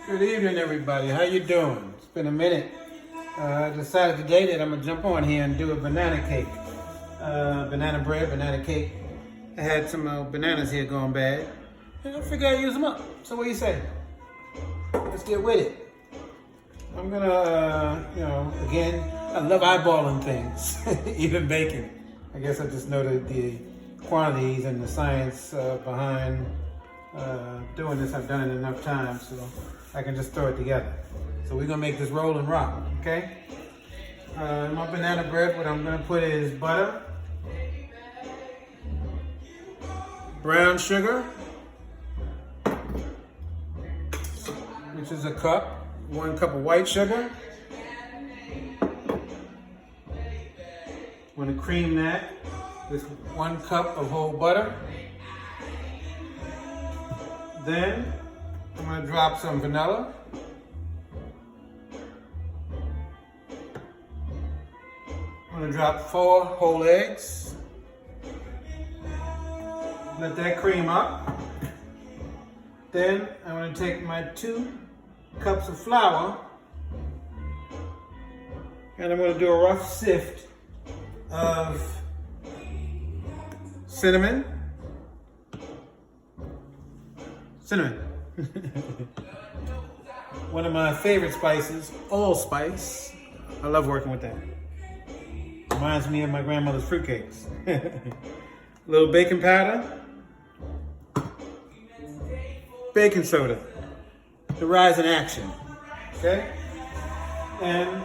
Good evening, everybody. How you doing? It's been a minute. I decided today that I'm gonna jump on here and do a banana cake, banana bread, banana cake. I had some bananas here going bad, and I figured I'd use them up. So what do you say? Let's get with it. I'm gonna, again, I love eyeballing things, even bacon. I guess I just know the quantities and the science behind doing this. I've done it enough times, so I can just throw it together. So we're gonna make this roll and rock, okay? In my banana bread, what I'm gonna put is butter, brown sugar, which is a cup, 1 cup of white sugar. I'm gonna cream that with 1 cup of whole butter. Then I'm gonna drop some vanilla. I'm gonna drop 4 whole eggs. Let that cream up. Then I'm gonna take my 2 cups of flour and I'm gonna do a rough sift of cinnamon. One of my favorite spices, allspice. I love working with that. Reminds me of my grandmother's fruitcakes. A little baking powder, baking soda, the rise in action, okay? And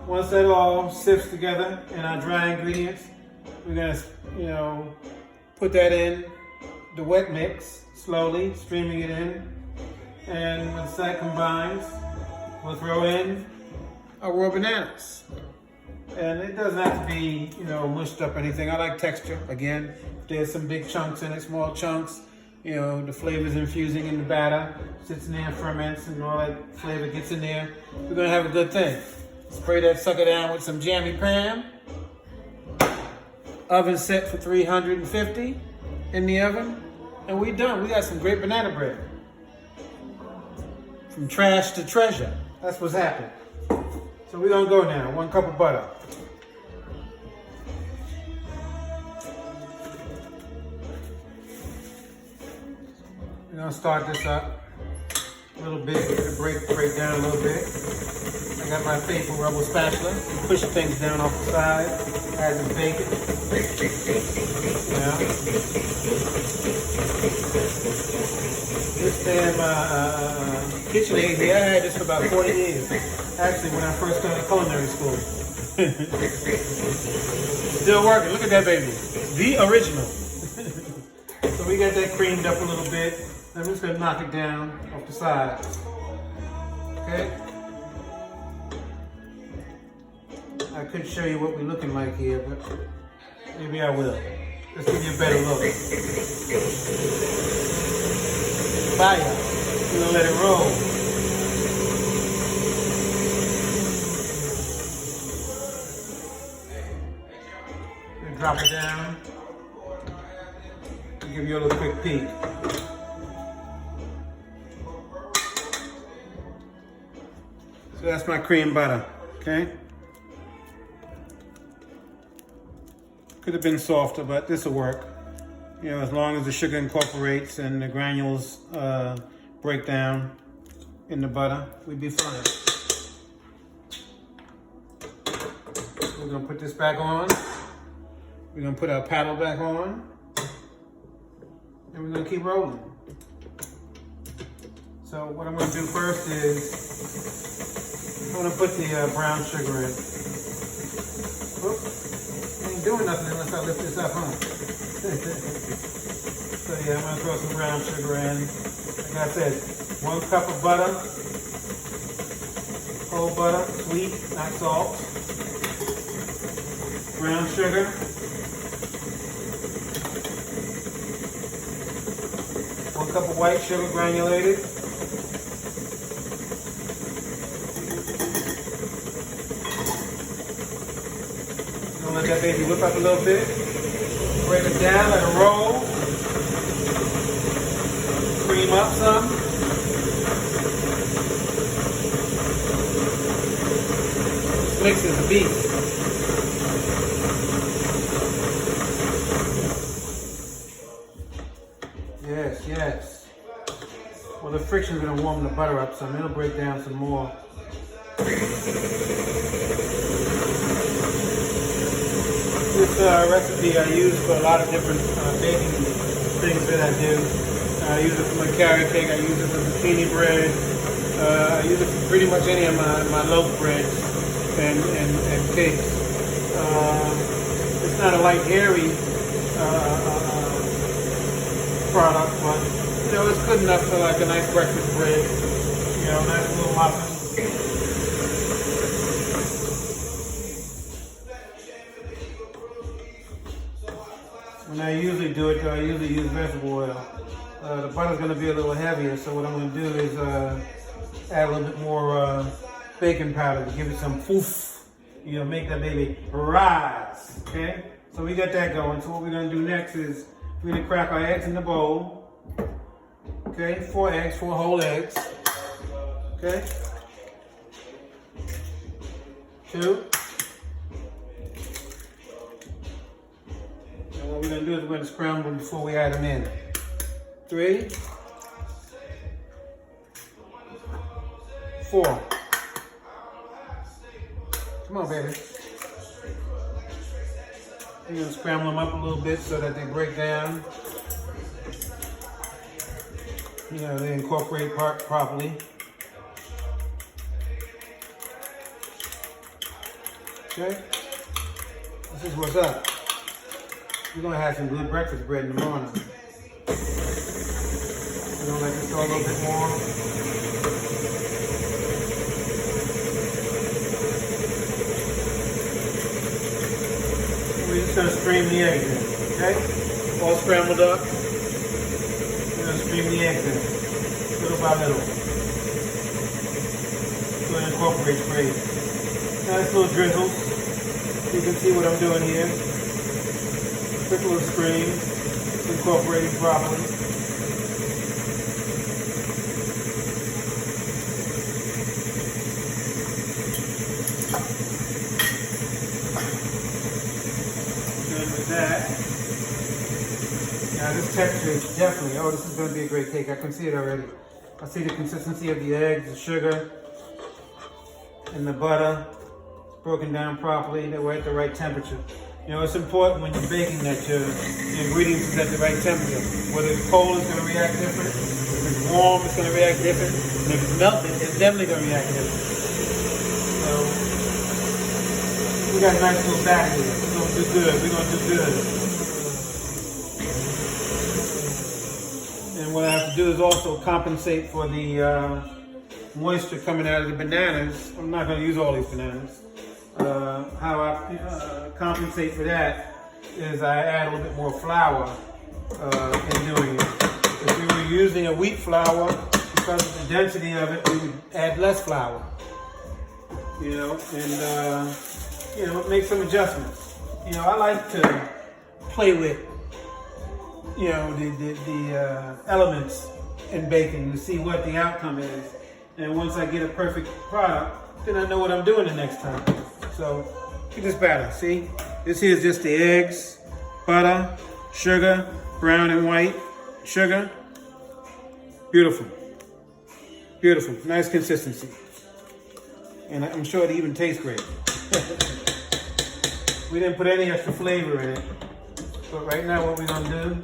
once that all sifts together in our dry ingredients, we're gonna, put that in the wet mix, slowly streaming it in. And once that combines, we'll throw in our raw bananas. And it doesn't have to be, mushed up or anything. I like texture. Again, if there's some big chunks in it, small chunks, the flavor's infusing in the batter, sits in there, ferments, and all that flavor gets in there. We're gonna have a good thing. Spray that sucker down with some jammy Pam. Oven set for 350 in the oven. And we done. We got some great banana bread. From trash to treasure. That's what's happening. So we're gonna go now. 1 cup of butter. We're gonna start this up a little bit, break down a little bit. I got my faithful rubber spatula. You push things down off the side, add some bacon. Yeah. This damn KitchenAid here, I had this for about 40 years. Actually, when I first started culinary school. Still working, look at that baby. The original. So we got that creamed up a little bit. I'm just gonna knock it down off the side. Okay? I could show you what we're looking like here, but maybe I will. Let's give you a better look. Fire. We're gonna let it roll. Then drop it down. I'll give you a little quick peek. So that's my cream butter, okay? Could have been softer, but this will work. As long as the sugar incorporates and the granules break down in the butter, we'd be fine. We're gonna put this back on. We're gonna put our paddle back on. And we're gonna keep rolling. So what I'm gonna do first is, I'm gonna put the brown sugar in. Oops. Ain't doing nothing unless I lift this up, huh? So yeah, I'm gonna throw some brown sugar in. Like I said, 1 cup of butter, whole butter, sweet, not salt. Brown sugar. 1 cup of white sugar granulated. Gonna let that baby whip up a little bit. Break it down, let it roll. Cream up some. mix is a beast. Yes, yes. Well, the friction is going to warm the butter up some. It'll break down some more. This recipe I use for a lot of different baking things that I do. I use it for my carrot cake. I use it for zucchini bread. I use it for pretty much any of my loaf breads and cakes. It's not a light, hairy product, but you know it's good enough for like a nice breakfast bread. You know, nice little muffin. When I usually do it, I usually use vegetable oil. The butter's going to be a little heavier, so what I'm going to do is add a little bit more baking powder to give it some foof. You know, make that baby rise. Okay? So we got that going. So what we're going to do next is we're going to crack our eggs in the bowl. Okay? 4 eggs, 4 whole eggs. Okay? 2. And what we're going to do is we're going to scramble them before we add them in. 3. 4. Come on, baby. You're going to scramble them up a little bit so that they break down. You know, they incorporate properly. Okay? This is what's up. You're going to have some good breakfast bread in the morning. We're going to let this go a little bit more. We're just going to stream the eggs in, okay? All scrambled up. We're going to stream the eggs in, little by little. It's going to incorporate great. Nice little drizzles. You can see what I'm doing here. Quick little stream. It's incorporating properly. That. Now this texture is definitely, oh, this is going to be a great cake. I can see it already. I see the consistency of the eggs, the sugar, and the butter. It's broken down properly. That we're at the right temperature. You know, it's important when you're baking that your ingredients is at the right temperature. Whether it's cold, it's going to react different. If it's warm, it's going to react different. And if it's melted, it's definitely going to react different. So, we got a nice little batter here. We're going to do good. We're going to do good. And what I have to do is also compensate for the moisture coming out of the bananas. I'm not going to use all these bananas. How I compensate for that is I add a little bit more flour in doing it. If we were using a wheat flour, because of the density of it, we would add less flour. You know, and you know, make some adjustments. You know, I like to play with, you know, the elements in baking to see what the outcome is. And once I get a perfect product, then I know what I'm doing the next time. So, look at this batter, see? This here is just the eggs, butter, sugar, brown and white sugar. Beautiful. Beautiful, nice consistency. And I'm sure it even tastes great. We didn't put any extra flavor in it. But right now what we're gonna do,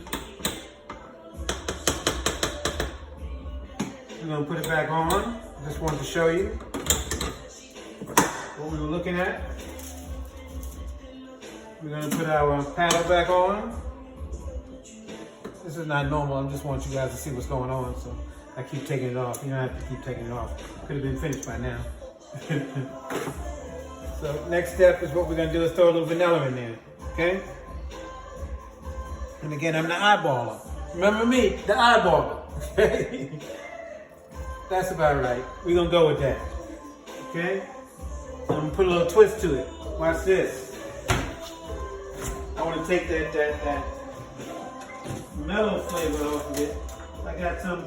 we're gonna put it back on. Just wanted to show you what we were looking at. We're gonna put our paddle back on. This is not normal, I just want you guys to see what's going on, so I keep taking it off. You don't have to keep taking it off. Could have been finished by now. So next step is what we're gonna do is throw a little vanilla in there, okay? And again, I'm the eyeballer. Remember me, the eyeballer, okay? That's about right. We're gonna go with that, okay? I'm gonna put a little twist to it. Watch this. I wanna take that mellow flavor off of it. I got some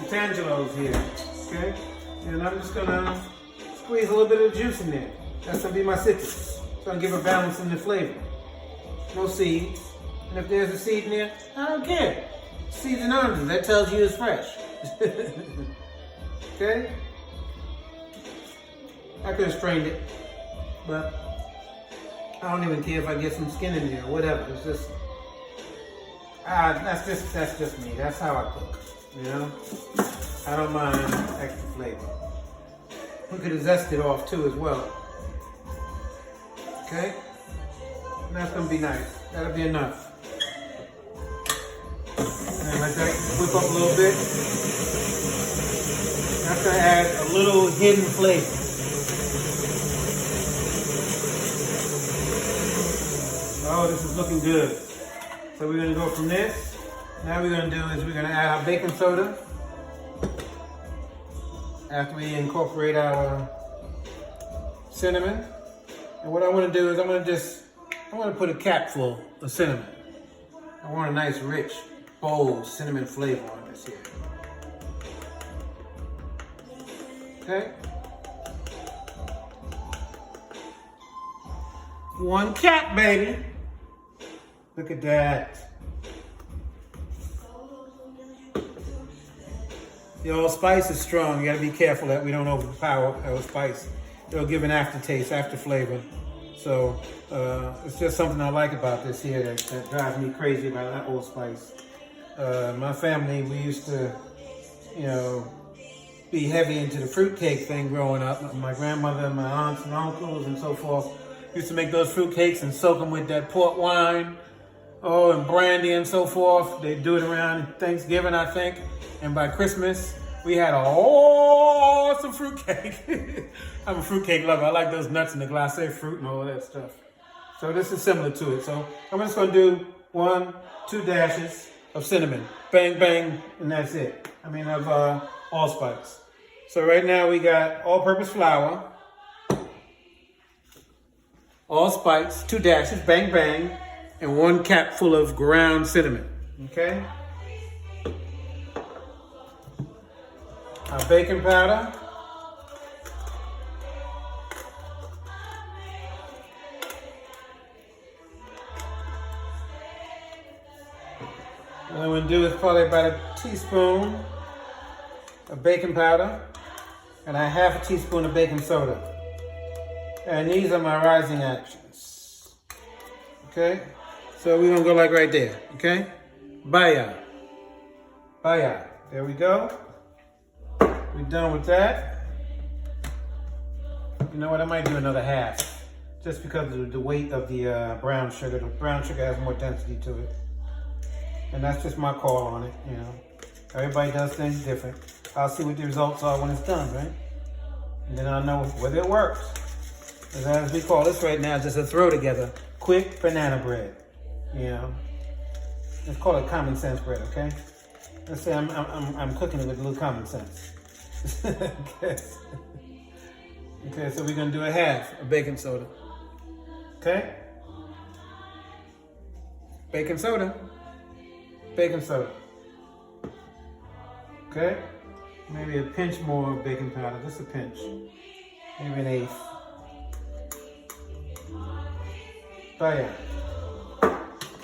Tangelos here, okay? And I'm just gonna squeeze a little bit of juice in there. That's gonna be my citrus. It's gonna give a balance in the flavor. No seeds. And if there's a seed in there, I don't care. Seeds and oranges, that tells you it's fresh. Okay? I could have strained it, but I don't even care if I get some skin in there or whatever. It's just, that's just me. That's how I cook, you know? I don't mind extra flavor. We could have zested it off too as well. Okay? And that's gonna be nice. That'll be enough. And let that whip up a little bit. That's gonna add a little hidden flavor. Oh, this is looking good. So we're gonna go from this. Now we're gonna do is we're gonna add our baking soda. After we incorporate our cinnamon. And what I wanna do is I wanna put a cap full of cinnamon. I want a nice, rich, bold cinnamon flavor on this here. Okay? One cap, baby. Look at that. The allspice is strong. You gotta be careful that we don't overpower allspice. It'll give an aftertaste, after flavor. So it's just something I like about this here that drives me crazy about that allspice. My family, we used to, you know, be heavy into the fruitcake thing growing up. My grandmother and my aunts and uncles and so forth used to make those fruitcakes and soak them with that port wine, and brandy and so forth. They do it around Thanksgiving, I think. And by Christmas, we had an awesome fruitcake. I'm a fruitcake lover. I like those nuts and the glacé fruit and all that stuff. So this is similar to it. So I'm just gonna do 1-2 dashes of cinnamon. Bang, bang, and that's it. Of allspice. So right now we got all-purpose flour, allspice, 2 dashes, bang, bang, and 1 cap full of ground cinnamon, okay? Our baking powder. What I'm gonna do is probably about a teaspoon of baking powder and a half a teaspoon of baking soda. And these are my rising actions. Okay? So we're gonna go like right there, okay? Baya. Baya. There we go. We're done with that. You know what, I might do another half. Just because of the weight of the brown sugar. The brown sugar has more density to it. And that's just my call on it, you know. Everybody does things different. I'll see what the results are when it's done, right? And then I'll know whether it works. As we call this right now, just a throw together. Quick banana bread, you know. Let's call it common sense bread, okay? Let's say I'm cooking it with a little common sense. Okay. Okay, so we're gonna do a half of baking soda. Okay? Baking soda. Baking soda. Okay? Maybe a pinch more of baking powder, just a pinch. Maybe an eighth. But yeah.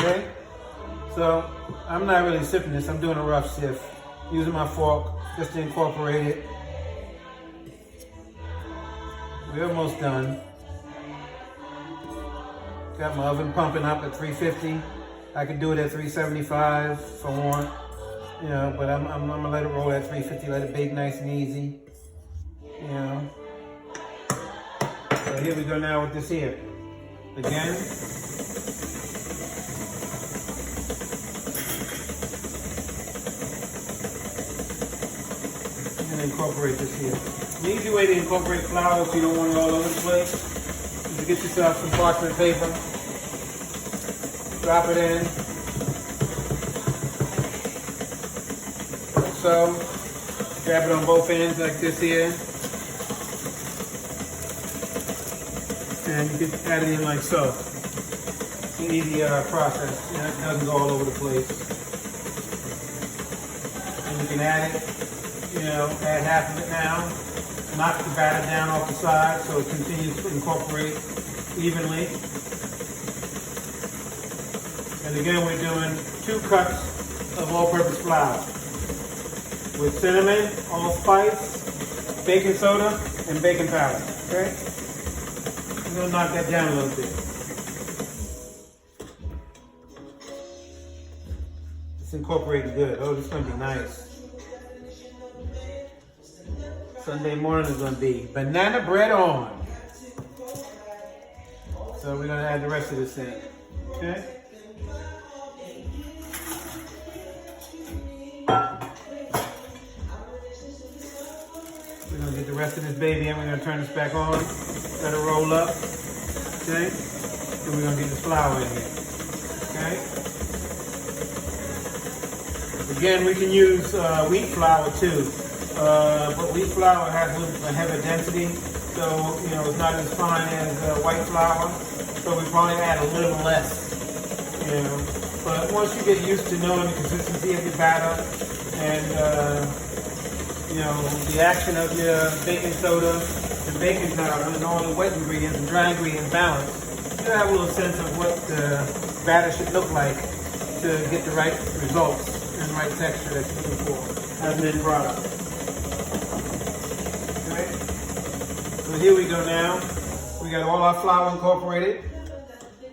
Okay? So, I'm not really sipping this, I'm doing a rough sift. Using my fork, just to incorporate it. We're almost done. Got my oven pumping up at 350. I could do it at 375 if I want, you know, but I'm gonna let it roll at 350, let it bake nice and easy, you know. So here we go now with this here. Again. And incorporate this here. The easy way to incorporate flour if you don't want it all over the place is to get yourself some parchment paper. Drop it in. So, grab it on both ends like this here. And you can add it in like so. It's an easy process. You know, it doesn't go all over the place. And you can add it, you know, add half of it now. knock the batter down off the side so it continues to incorporate evenly. And again, we're doing 2 cups of all-purpose flour with cinnamon, allspice, baking soda, and baking powder. Okay? I'm gonna knock that down a little bit. It's incorporating good. Oh, this is gonna be nice. Sunday morning is gonna be banana bread on. So we're gonna add the rest of this in. Okay? We're gonna get the rest of this baby in. We're gonna turn this back on. Let it roll up. Okay? And we're gonna get the flour in here. Okay? Again, we can use wheat flour too. But wheat flour has a heavy density, so it's not as fine as white flour. So we probably add a little less. But once you get used to knowing the consistency of your batter and the action of your baking soda and baking powder and all the wet ingredients and dry ingredients balance, you have a little sense of what the batter should look like to get the right results and the right texture that you're looking for as an end product. Okay? So here we go now. We got all our flour incorporated.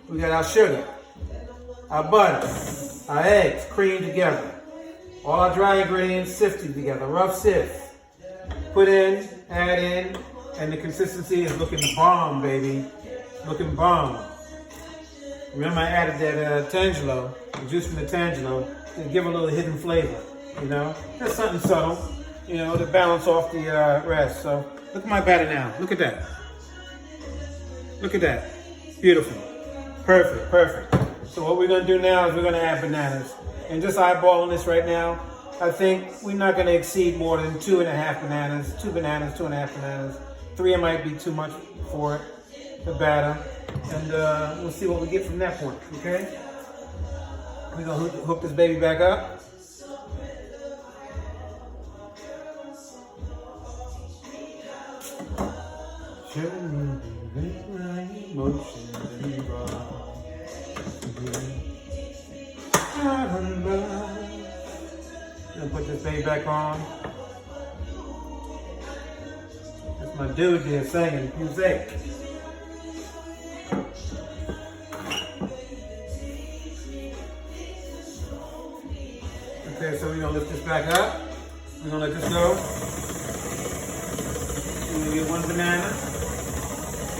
We got our sugar, our butter, our eggs creamed together. All our dry ingredients sifted together, rough sift. Put in, add in, and the consistency is looking bomb, baby. Looking bomb. Remember I added that Tangelo, the juice from the Tangelo, to give a little hidden flavor, Just something subtle, to balance off the rest. So look at my batter now. Look at that. Look at that. Beautiful. Perfect, perfect. So what we're gonna do now is we're gonna add bananas. And just eyeballing this right now, I think we're not gonna exceed more than 2.5 bananas, 2 bananas, 2.5 bananas. 3 might be too much for it, the batter. And we'll see what we get from that point, okay? We're gonna hook this baby back up. Gonna put this baby back on. That's my dude there singing music. Okay, so we're gonna lift this back up. We're gonna let this go. We're gonna get 1 banana.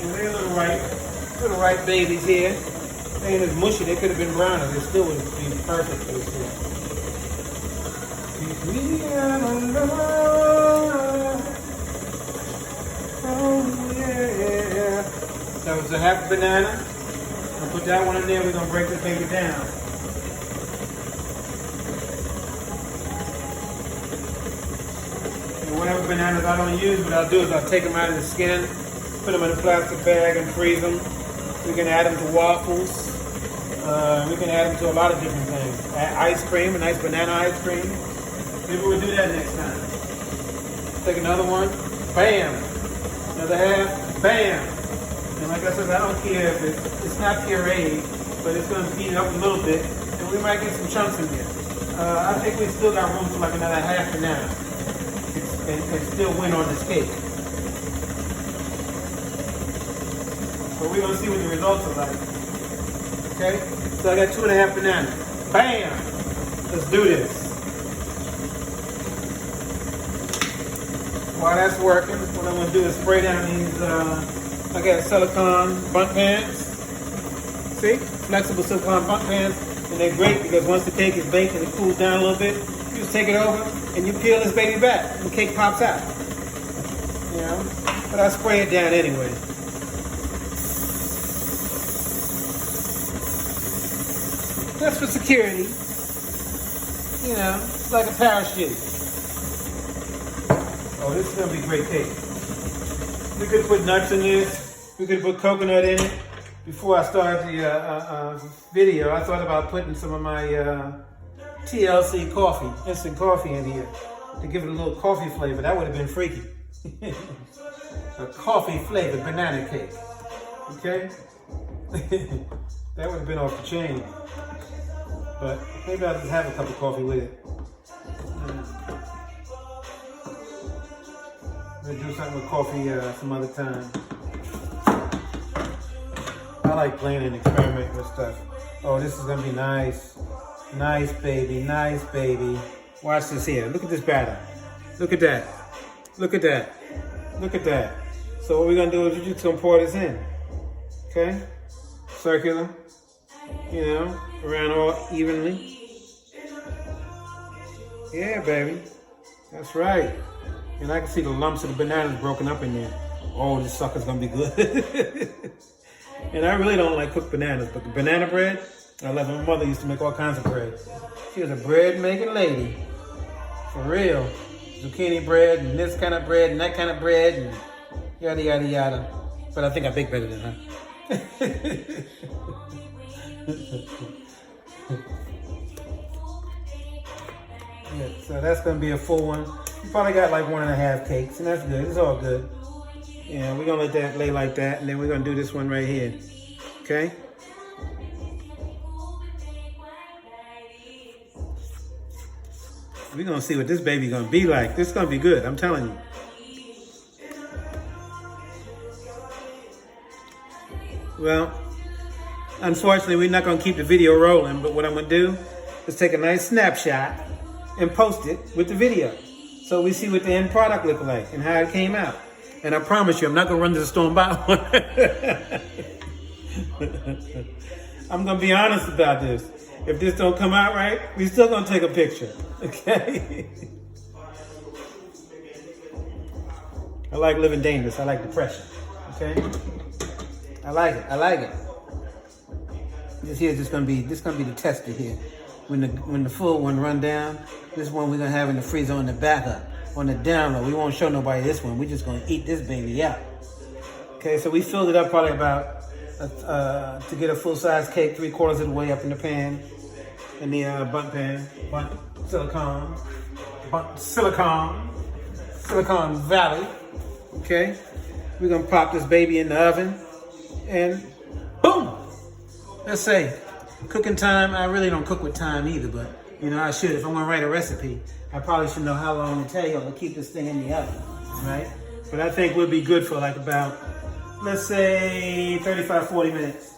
And they're little ripe babies here. They ain't as mushy. They could have been browner. They still would be perfect for this here. Oh yeah. That was a half banana. I'll put that one in there. We're gonna break this baby down. And whatever bananas I don't use, what I'll do is I'll take them out of the skin, put them in a plastic bag and freeze them. We can add them to waffles. We can add them to a lot of different things. Add ice cream, a nice banana ice cream. Maybe we'll do that next time. Take another one, bam. Another half, bam. And like I said, I don't care if it's not pureed, but it's going to speed it up a little bit, and we might get some chunks in there. I think we still got room for like another half banana and still win on this cake. But we're going to see what the results are like. Okay? So I got 2.5 bananas. Bam! Let's do this. While that's working, what I'm going to do is spray down these, I got silicone bundt pans. See? Flexible silicone bundt pans. And they're great because once the cake is baked and it cools down a little bit, you just take it over and you peel this baby back and the cake pops out. But I spray it down anyway. Just for security. It's like a parachute. Oh, this is going to be great cake. We could put nuts in this. We could put coconut in it. Before I started the video, I thought about putting some of my TLC coffee, instant coffee in here to give it a little coffee flavor. That would have been freaky. A coffee flavored banana cake. Okay? That would have been off the chain. But maybe I'll just have a cup of coffee with it. We'll do something with coffee some other time. I like playing and experimenting with stuff. Oh, this is gonna be nice. Nice, baby. Nice, baby. Watch this here. Look at this batter. Look at that. Look at that. Look at that. So what we're gonna do is we're just gonna pour this in. Okay? Circular. You know, around all evenly. Yeah, baby. That's right. And I can see the lumps of the bananas broken up in there. Oh, this sucker's gonna be good. And I really don't like cooked bananas, but the banana bread, I love it. My mother used to make all kinds of bread. She was a bread making lady. For real. Zucchini bread and this kind of bread and that kind of bread and yada yada yada. But I think I bake better than her. Yeah, so that's gonna be a full one. You probably got like 1.5 cakes, and that's good. It's all good. Yeah, we're gonna let that lay like that, and then we're gonna do this one right here. Okay? We're gonna see what this baby gonna be like. This is gonna be good, I'm telling you. Well, unfortunately, we're not gonna keep the video rolling, but what I'm gonna do is take a nice snapshot and post it with the video. So we see what the end product looked like and how it came out. And I promise you, I'm not gonna run to the store and buy one. I'm gonna be honest about this. If this don't come out right, we still gonna take a picture, okay? I like living dangerous. I like the pressure, okay? I like it. I like it. This here is just gonna be the tester here. When the full one run down, this one we're gonna have in the freezer on the backup. On the down low, we won't show nobody this one. We're just gonna eat this baby out. Okay, so we filled it up probably about to get a full size cake, 3/4 of the way up in the pan, in the Silicon Valley. Okay, we're gonna pop this baby in the oven, and boom. Let's say cooking time. I really don't cook with time either, but you know I should. If I'm gonna write a recipe, I probably should know how long to tell you to keep this thing in the oven, right? But I think we'll be good for like about, let's say 35, 40 minutes.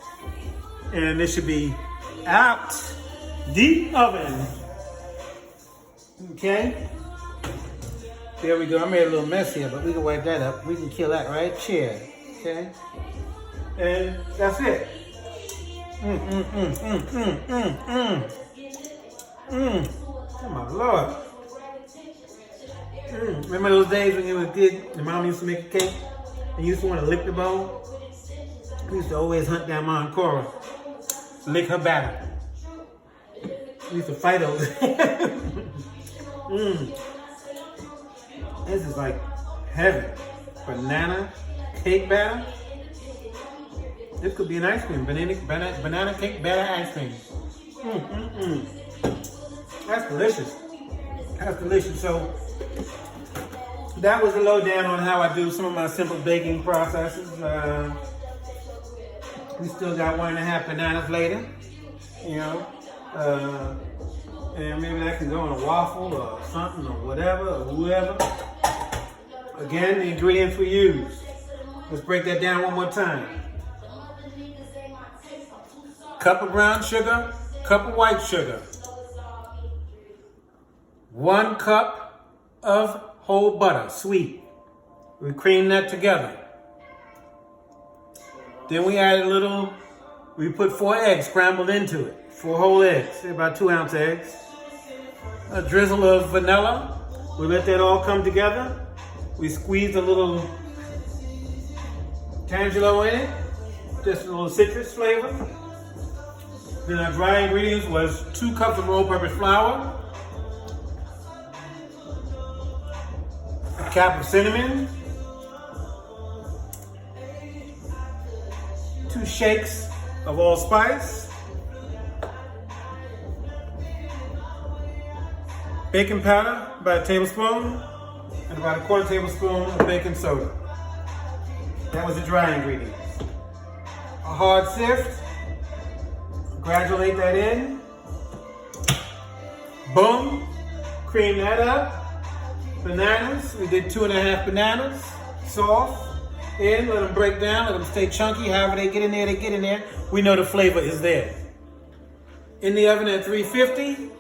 And this should be out the oven. Okay? There we go. I made a little mess here, but we can wipe that up. We can kill that, right? Cheers. Okay? And that's it. Oh my Lord. Remember those days when you were a kid and mom used to make a cake and you used to want to lick the bowl? We used to always hunt down Mom Cora, lick her batter. We used to fight over it. This is like heaven. Banana cake batter. This could be an ice cream. Banana cake batter ice cream. That's delicious. That's delicious. So that was a lowdown on how I do some of my simple baking processes. We still got 1.5 bananas later, you know, and maybe that can go in a waffle or something or whatever or whoever. Again, the ingredients we use. Let's break that down one more time. Cup of brown sugar, cup of white sugar. 1 cup of whole butter, sweet. We cream that together. Then we add we put 4 eggs scrambled into it. 4 whole eggs, about 2-ounce eggs. A drizzle of vanilla. We let that all come together. We squeeze a little Tangelo in it, just a little citrus flavor. Then our dry ingredients was 2 cups of all-purpose flour, a cap of cinnamon, 2 shakes of allspice, baking powder, about a tablespoon, and about a quarter tablespoon of baking soda. That was the dry ingredients. A hard sift. Graduate that in. Boom. Cream that up. Bananas. We did 2.5 bananas. Soft. In. Let them break down. Let them stay chunky. However they get in there, they get in there. We know the flavor is there. In the oven at 350.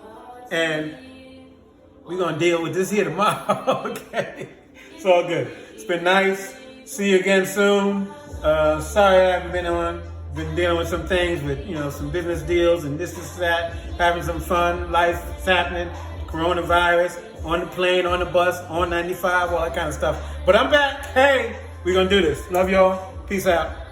And we're going to deal with this here tomorrow. Okay? It's all good. It's been nice. See you again soon. Sorry I haven't been dealing with some things with, some business deals and this, that, having some fun. Life's happening. Coronavirus, on the plane, on the bus, on 95, all that kind of stuff. But I'm back. Hey, we're going to do this. Love y'all. Peace out.